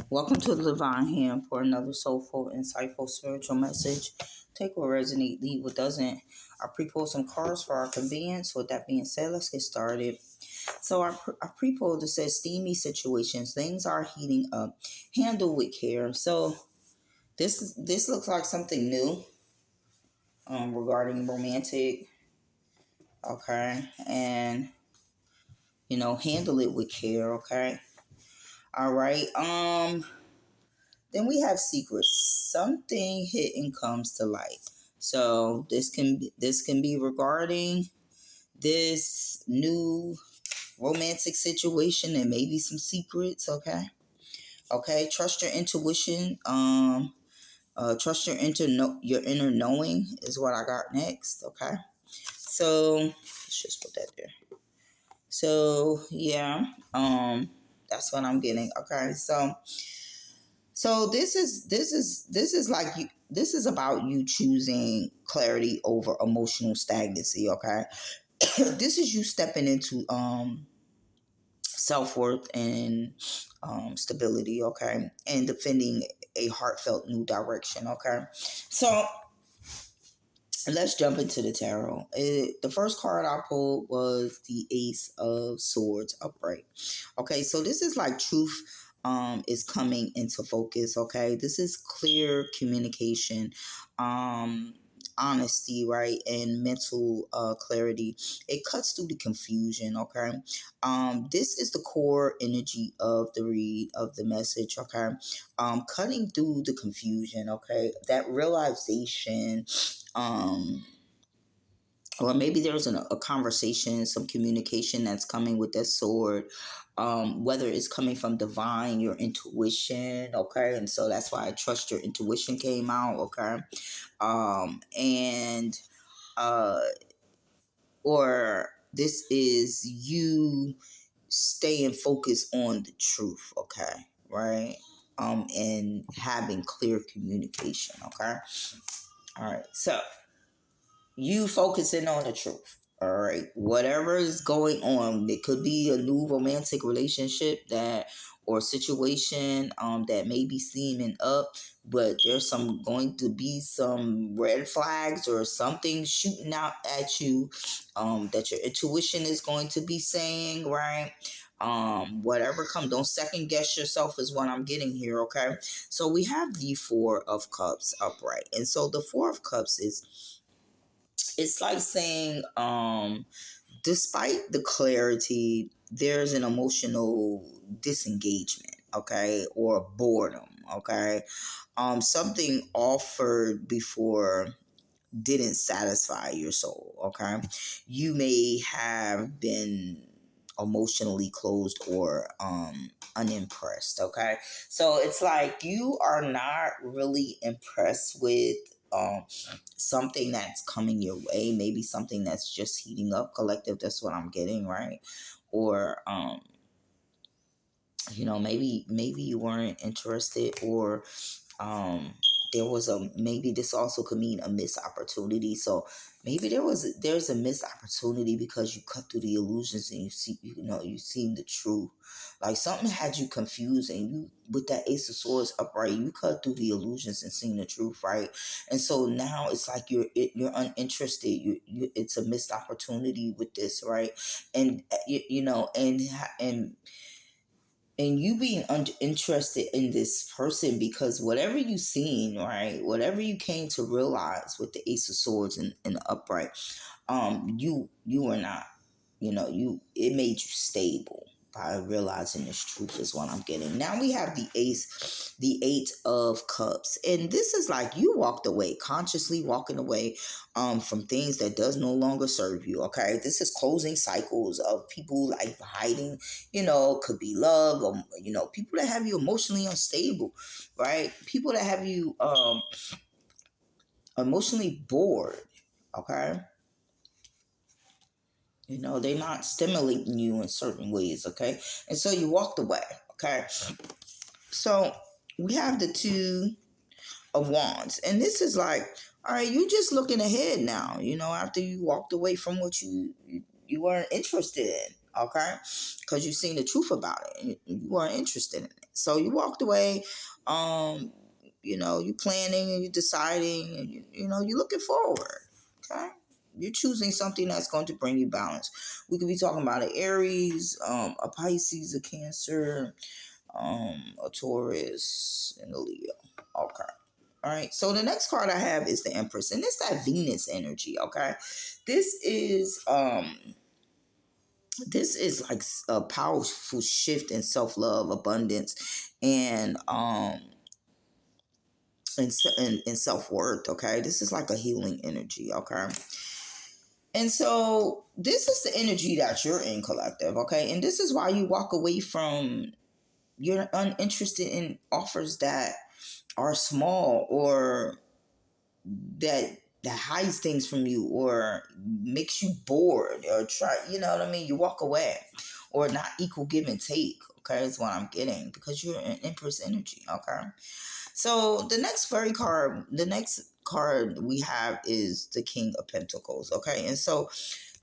Welcome to the Divine Hand for another soulful, insightful, spiritual message. Take what resonates, leave what doesn't. I pre-pulled some cards for our convenience. With that being said, let's get started. So I pre-pulled that says steamy situations. Things are heating up. Handle with care. So this looks like something new regarding romantic. Okay. And, handle it with care. Okay. All right. Then we have secrets. Something hidden comes to light. So this can be regarding this new romantic situation and maybe some secrets. Okay. Okay. Trust your intuition. Trust your inner knowing is what I got next. Okay. So let's just put that there. So yeah. That's what I'm getting. Okay. So this is like this is about you choosing clarity over emotional stagnancy, okay? This is you stepping into self-worth and stability, okay? And defending a heartfelt new direction, okay? So let's jump into the tarot. The first card I pulled was the Ace of Swords upright. Okay, so this is like truth is coming into focus. Okay, this is clear communication, honesty, right, and mental clarity. It cuts through the confusion. Okay, this is the core energy of the read of the message. Okay, cutting through the confusion. Okay, that realization um or maybe there's a conversation, some communication that's coming with that sword, whether it's coming from divine, your intuition, okay, and so that's why I trust your intuition came out, okay, and uh or this is you staying focused on the truth, okay, right, and having clear communication, okay, all right, so you focusing on the truth. All right. Whatever is going on, it could be a new romantic relationship that or situation that may be seeming up, but there's some going to be some red flags or something shooting out at you that your intuition is going to be saying, right? Whatever comes, don't second guess yourself is what I'm getting here, okay? So we have the Four of Cups upright. And so the Four of Cups is it's like saying despite the clarity there's an emotional disengagement, okay, or boredom, okay, something offered before didn't satisfy your soul, okay, you may have been emotionally closed or unimpressed, okay, so it's like you are not really impressed with um something that's coming your way, maybe something that's just heating up, collective, that's what I'm getting, right, or maybe you weren't interested, or um there was a maybe this also could mean a missed opportunity. So maybe there's a missed opportunity because you cut through the illusions and you seen the truth, like something had you confused, and you with that Ace of Swords upright, you cut through the illusions and seen the truth, right, and so now it's like you're uninterested, it's a missed opportunity with this, right, and and you being interested in this person because whatever you seen, right, whatever you came to realize with the Ace of Swords and the upright, you were not, it made you stable by realizing this truth is what I'm getting. Now we have the Eight of Cups, and this is like you walked away, consciously walking away from things that does no longer serve you. Okay, this is closing cycles of people like hiding, could be love, or people that have you emotionally unstable, right, people that have you emotionally bored, okay, they're not stimulating you in certain ways, okay? And so you walked away, okay? So we have the Two of Wands. And this is like, all right, you just looking ahead now, after you walked away from what you weren't interested in, okay? Because you seen the truth about it. And you weren't interested in it. So you walked away. Um, you planning and you deciding, and you're looking forward. Okay, you're choosing something that's going to bring you balance. We could be talking about an Aries, a Pisces, a Cancer, a Taurus, and a Leo. Okay. All right. So the next card I have is the Empress, and it's that Venus energy. Okay. This is like a powerful shift in self love, abundance, and and self worth. Okay. This is like a healing energy. Okay. And so this is the energy that you're in, collective. Okay. And this is why you walk away from, you're uninterested in offers that are small, or that hides things from you, or makes you bored, or try, you know what I mean, you walk away, or not equal give and take. Okay, is what I'm getting, because you're an Empress energy. Okay, so the next card we have is the King of Pentacles. Okay, and so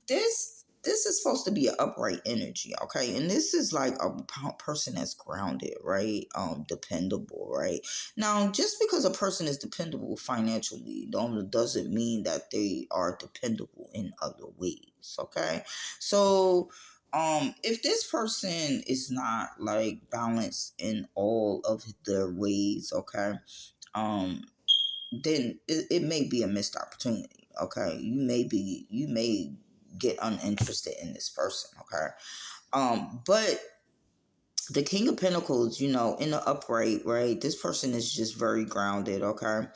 this is supposed to be an upright energy. Okay, and this is like a person that's grounded, right? Dependable, right? Now, just because a person is dependable financially doesn't mean that they are dependable in other ways. Okay, so if this person is not like balanced in all of their ways, okay, um then it may be a missed opportunity. Okay, you may get uninterested in this person. Okay, but the King of Pentacles, in the upright, right, this person is just very grounded. Okay,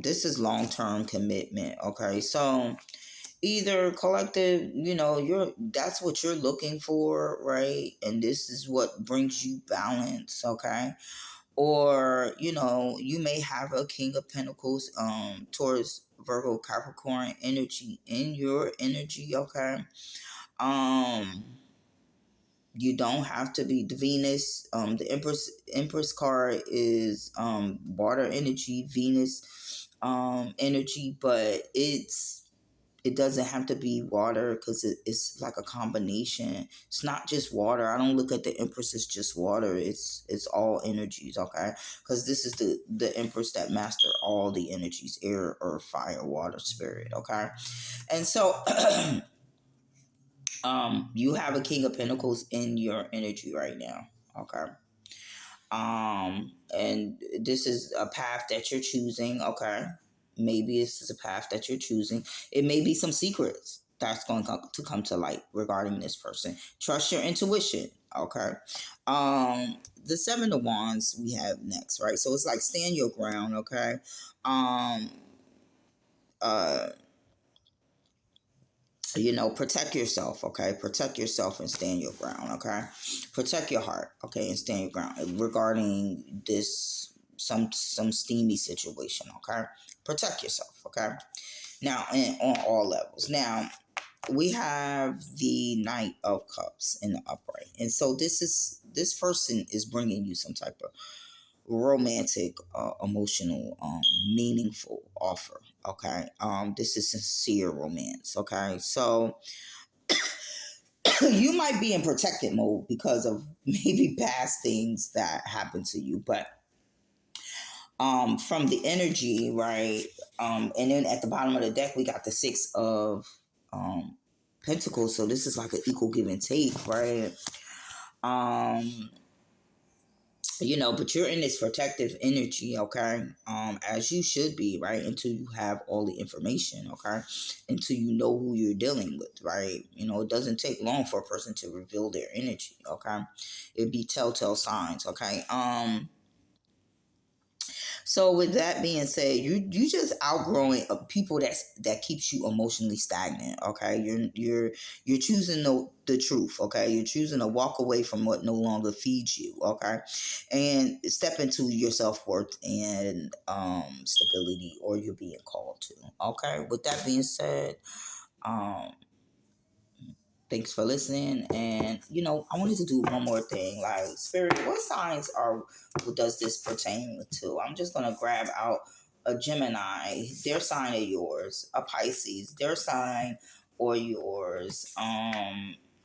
this is long-term commitment. Okay, so either, collective, that's what you're looking for, right, and this is what brings you balance. Okay, or you may have a King of Pentacles, Taurus, Virgo, Capricorn energy in your energy. Okay, um you don't have to be the Venus. The Empress card is water energy, Venus energy, but it doesn't have to be water, because it's like a combination. It's not just water. I don't look at the Empress as just water. It's all energies. Okay, because this is the Empress that master all the energies: air, earth, fire, water, spirit. Okay, and so you have a King of Pentacles in your energy right now. Okay, and this is a path that you're choosing. Okay, maybe this is a path that you're choosing. It may be some secrets that's going to come to light regarding this person. Trust your intuition. Okay, the Seven of Wands we have next, right? So it's like stand your ground. Okay, um uh protect yourself. Okay, protect yourself and stand your ground. Okay, protect your heart. Okay, and stand your ground regarding this some steamy situation. Okay, protect yourself. Okay, now, and on all levels. Now we have the Knight of Cups in the upright, and so this person is bringing you some type of romantic, emotional, meaningful offer. Okay, this is sincere romance. Okay, so you might be in protected mode because of maybe past things that happened to you, but from the energy, right? And then at the bottom of the deck we got the Six of Pentacles, so this is like an equal give and take, right? um but you're in this protective energy. Okay, as you should be, right, until you have all the information. Okay, until you know who you're dealing with, right? It doesn't take long for a person to reveal their energy. Okay, it'd be telltale signs. Okay, so with that being said, you just outgrowing people that keeps you emotionally stagnant. Okay, you're choosing the truth. Okay, you're choosing to walk away from what no longer feeds you. Okay, and step into your self worth and stability, or you're being called to. Okay, with that being said, um thanks for listening. And I wanted to do one more thing. Like, spirit, what signs does this pertain to? I'm just gonna grab out a Gemini, their sign or yours, a Pisces, their sign or yours,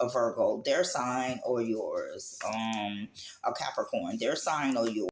a Virgo, their sign or yours. A Capricorn, their sign or yours.